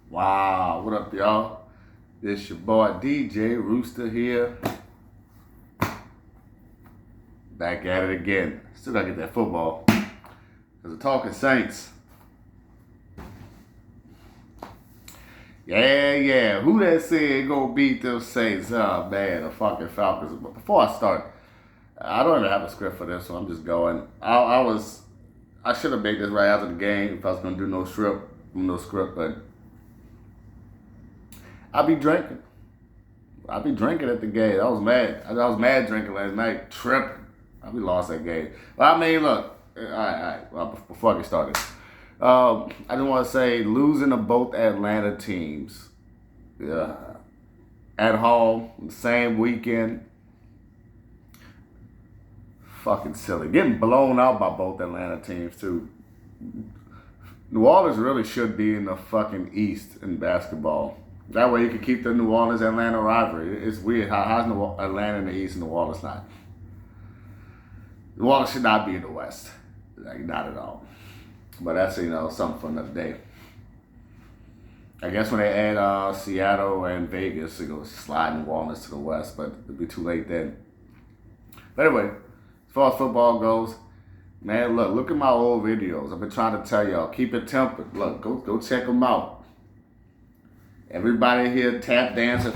Wow, what up, y'all? This your boy DJ Rooster here. Back at it again. Still gotta get that football. Cause the talking Saints. Yeah. Who that said gonna beat them Saints? Oh man, the fucking Falcons. But before I start, I don't even have a script for this, so I'm just going. I should have made this right after the game if I was gonna do no script, but I be drinking. I be drinking at the game. I was mad. I was mad drinking last night, tripping. I be lost that game. But I mean, look. All right. Well, before I get started, I just want to say losing to both Atlanta teams at home, the same weekend. Fucking silly. Getting blown out by both Atlanta teams too. New Orleans really should be in the fucking East in basketball. That way you can keep the New Orleans-Atlanta rivalry. It's weird how's Atlanta in the East and New Orleans not. New Orleans should not be in the West. Like, not at all. But that's, something for another day. I guess when they add Seattle and Vegas, it goes slide New Orleans to the West, but it'll be too late then. But anyway, as far as football goes, man, look at my old videos. I've been trying to tell y'all, keep it tempered. Look, go check them out. Everybody here tap dancing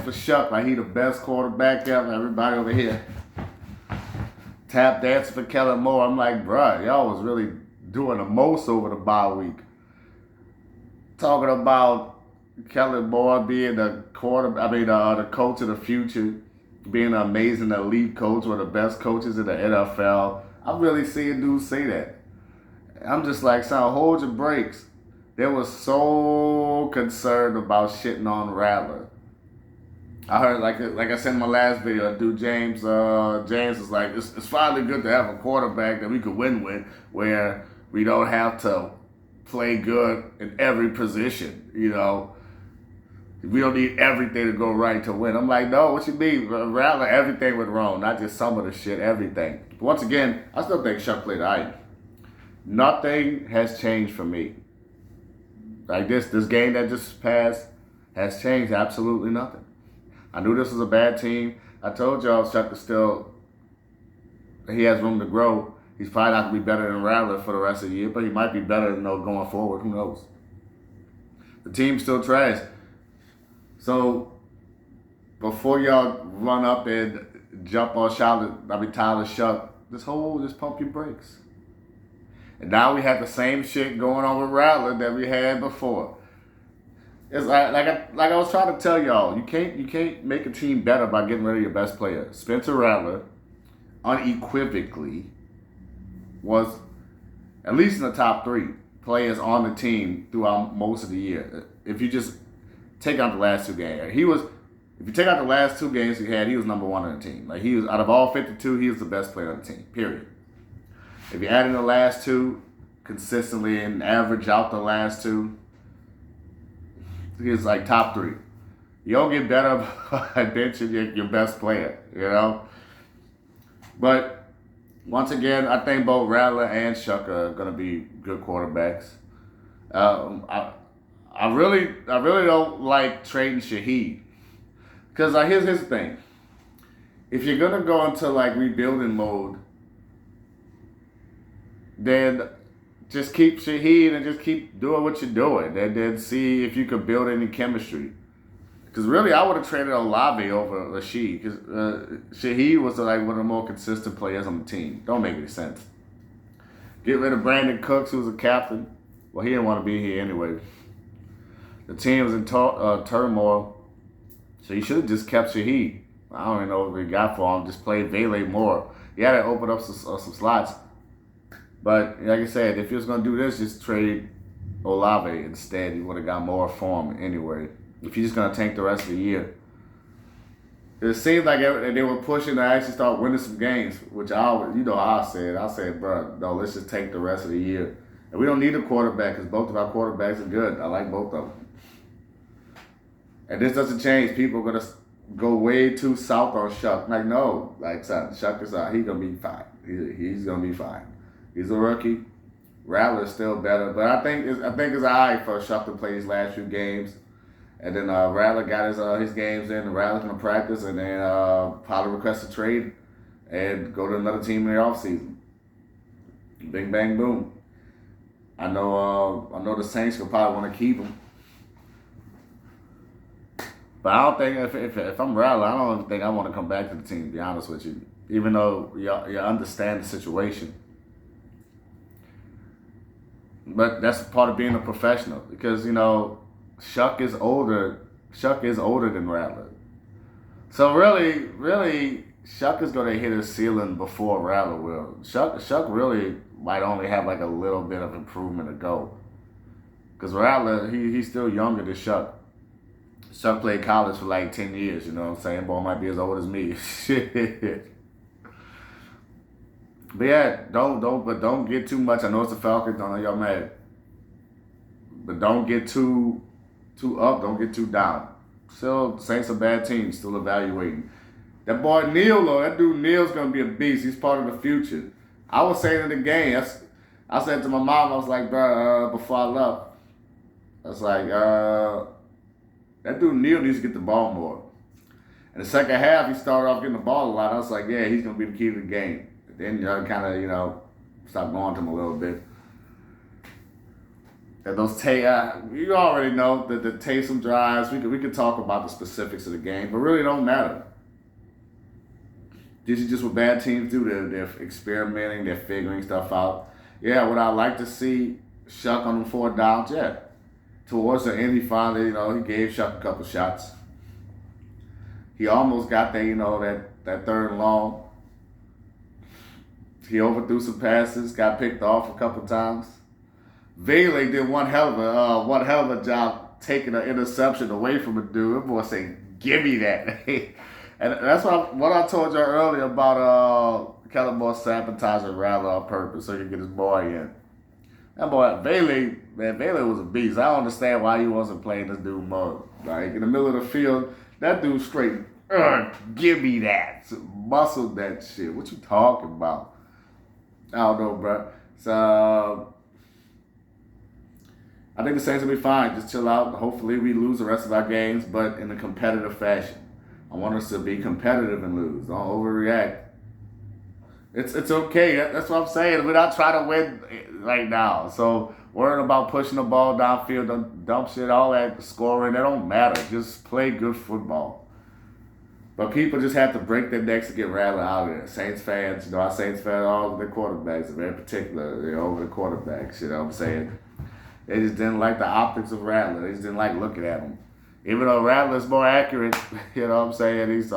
for Shuck like he the best quarterback ever. Everybody over here tap dancing for Kellen Moore. I'm like, bruh, y'all was really doing the most over the bye week. Talking about Kellen Moore being the the coach of the future, being an amazing elite coach, one of the best coaches in the NFL. I'm really seeing dudes say that. I'm just like, son, hold your brakes. They were so concerned about shitting on Rattler. I heard, like I said in my last video, dude James was like, it's finally good to have a quarterback that we could win with, where we don't have to play good in every position. We don't need everything to go right to win. I'm like, no, what you mean? Rattler, everything went wrong, not just some of the shit, everything. But once again, I still think Shuck played all right. Nothing has changed for me. Like this game that just passed has changed absolutely nothing. I knew this was a bad team. I told y'all Shuck is he has room to grow. He's probably not going to be better than Rattler for the rest of the year, but he might be better going forward. Who knows? The team's still trash. So before y'all run up and jump on Tyler Shuck, just pump your brakes. And now we have the same shit going on with Rattler that we had before. It's like I was trying to tell y'all, you can't make a team better by getting rid of your best player. Spencer Rattler, unequivocally, was at least in the top 3 players on the team throughout most of the year. If you just take out the last 2 games, if you take out the last 2 games he had, he was number 1 on the team. Like, he was, out of all 52, he was the best player on the team. Period. If you add in the last 2 consistently and average out the last 2, he's like top 3. You don't get better by benching your best player, But once again, I think both Rattler and Shuck are gonna be good quarterbacks. I really don't like trading Shaheed, because here's the thing: if you're gonna go into rebuilding mode, then just keep Shaheed and just keep doing what you're doing, and then see if you could build any chemistry. Because really, I would have traded Olave over Shaheed, because Shaheed was one of the more consistent players on the team. Don't make any sense. Get rid of Brandon Cooks, who was a captain. Well, he didn't want to be here anyway. The team was in turmoil, so you should have just kept Shaheed. I don't even know what we got for him. Just played Vele more. He had to open up some slots. But like I said, if you was going to do this, just trade Olave instead. You would have got more for him anyway. If you're just going to tank the rest of the year. It seemed like they were pushing to actually start winning some games, which I said, bro, no, let's just tank the rest of the year. And we don't need a quarterback, because both of our quarterbacks are good. I like both of them. And this doesn't change. People are going to go way too south on Shuck. Like, no. Shuck is out. He's going to be fine. He's going to be fine. He's a rookie. Rattler is still better, but I think it's alright for Shuck to play these last few games. And then Rattler got his games in. Rattler's gonna practice, and then probably request a trade and go to another team in the offseason. Bing bang boom. I know the Saints could probably want to keep him, but I don't think if I'm Rattler, I don't think I want to come back to the team. To be honest with you, even though you understand the situation. But that's part of being a professional, because Shuck is older. Shuck is older than Rattler. So really, Shuck is gonna hit his ceiling before Rattler will. Shuck really might only have like a little bit of improvement to go. Because Rattler, he's still younger than Shuck. Shuck played college for like 10 years, you know what I'm saying? Boy might be as old as me. Shit. But yeah, don't get too much. I know it's the Falcons, I know y'all mad. But don't get too up, don't get too down. Still, Saints a bad team, still evaluating. That boy Neil, though, that dude Neil's gonna be a beast. He's part of the future. I was saying in the game, I said to my mom, I was like, bro, before I left, I was like, that dude Neil needs to get the ball more. In the second half, he started off getting the ball a lot. I was like, yeah, he's gonna be the key to the game. Then kind of stop going to him a little bit. And those you already know that the Taysom drives. We could talk about the specifics of the game, but really don't matter. This is just what bad teams do. They're experimenting. They're figuring stuff out. Yeah, would I like to see Shuck on the 4 downs? Yeah. Towards the end, he finally, he gave Shuck a couple shots. He almost got there, that 3rd and long. He overthrew some passes, got picked off a couple times. Bailey did one hell of a job taking an interception away from a dude. That boy saying, "Give me that." And that's what I told you earlier about Kellen Moore sabotaging Rattler on purpose so he could get his boy in. That boy Bailey was a beast. I don't understand why he wasn't playing this dude more. Like in the middle of the field, that dude straight, give me that, muscled that shit. What you talking about? I don't know, bro. So I think the Saints will be fine. Just chill out. Hopefully we lose the rest of our games, but in a competitive fashion. I want us to be competitive and lose. Don't overreact. It's okay. That's what I'm saying. We're not trying to win right now. So worrying about pushing the ball downfield, dump shit, all that scoring, that don't matter. Just play good football. But people just have to break their necks to get Rattler out of there. Saints fans, our Saints fans, all of their quarterbacks, very particular, over the quarterbacks, you know what I'm saying? They just didn't like the optics of Rattler. They just didn't like looking at him. Even though Rattler's more accurate, you know what I'm saying? He's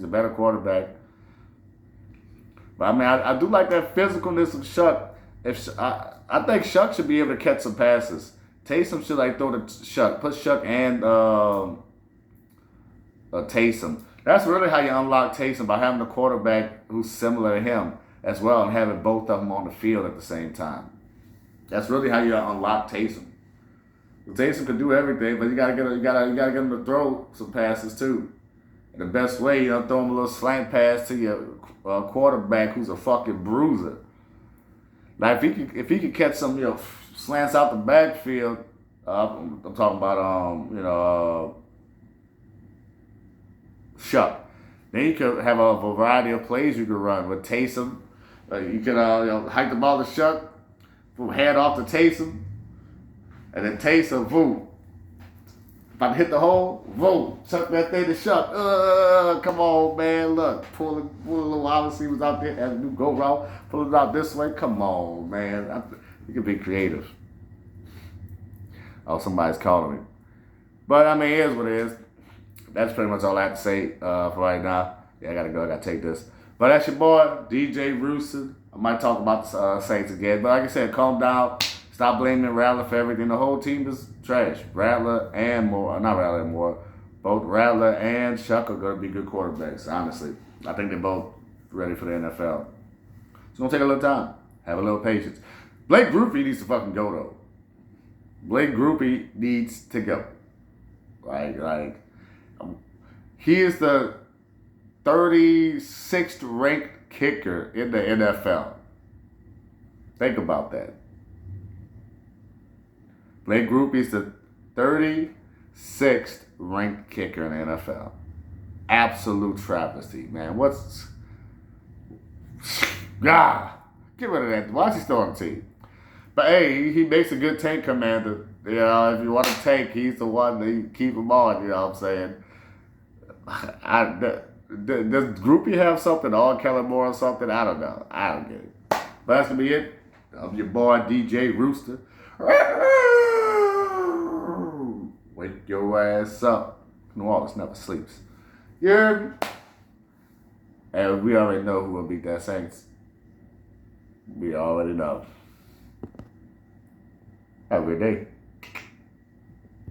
a better quarterback. But I mean, I do like that physicalness of Shuck. I think Shuck should be able to catch some passes. Taysom should throw to Shuck. Put Shuck and Taysom. That's really how you unlock Taysom, by having a quarterback who's similar to him as well and having both of them on the field at the same time. That's really how you unlock Taysom. Taysom can do everything, but you gotta get him to throw some passes too. And the best way, throw him a little slant pass to your quarterback who's a fucking bruiser. Like if he could catch some slants out the backfield, I'm talking about Shuck. Then you could have a variety of plays you could run with Taysom. You could hike the ball to Shuck, hand off to Taysom, and then Taysom, boom. About to hit the hole, boom. Chuck that thing to Shuck. Come on, man. Look, pull a little wide receivers out there, have a new go route, pull it out this way. Come on, man. You can be creative. Oh, somebody's calling me. But I mean, it is what it is. That's pretty much all I have to say for right now. Yeah, I gotta go. I gotta take this. But that's your boy, DJ Rooster. I might talk about the Saints again. But like I said, calm down. Stop blaming Rattler for everything. The whole team is trash. Rattler and Moore. Not Rattler and Moore. Both Rattler and Shuck are going to be good quarterbacks, honestly. I think they're both ready for the NFL. It's going to take a little time. Have a little patience. Blake Groupie needs to fucking go, though. Blake Groupie needs to go. He is the 36th ranked kicker in the NFL. Think about that. Blake Grupe's the 36th ranked kicker in the NFL. Absolute travesty, man. What's... God, get rid of that. Why is he still on the team? But hey, he makes a good tank commander. You know, if you want to tank, he's the one to keep him on, you know what I'm saying? Does Groupie have something on Kellen Moore or something? I don't know. I don't get it. But that's going to be it. I'm your boy, DJ Rooster. Wake your ass up. New Orleans never sleeps. Yeah. And we already know who will beat that Saints. We already know. Have a good day.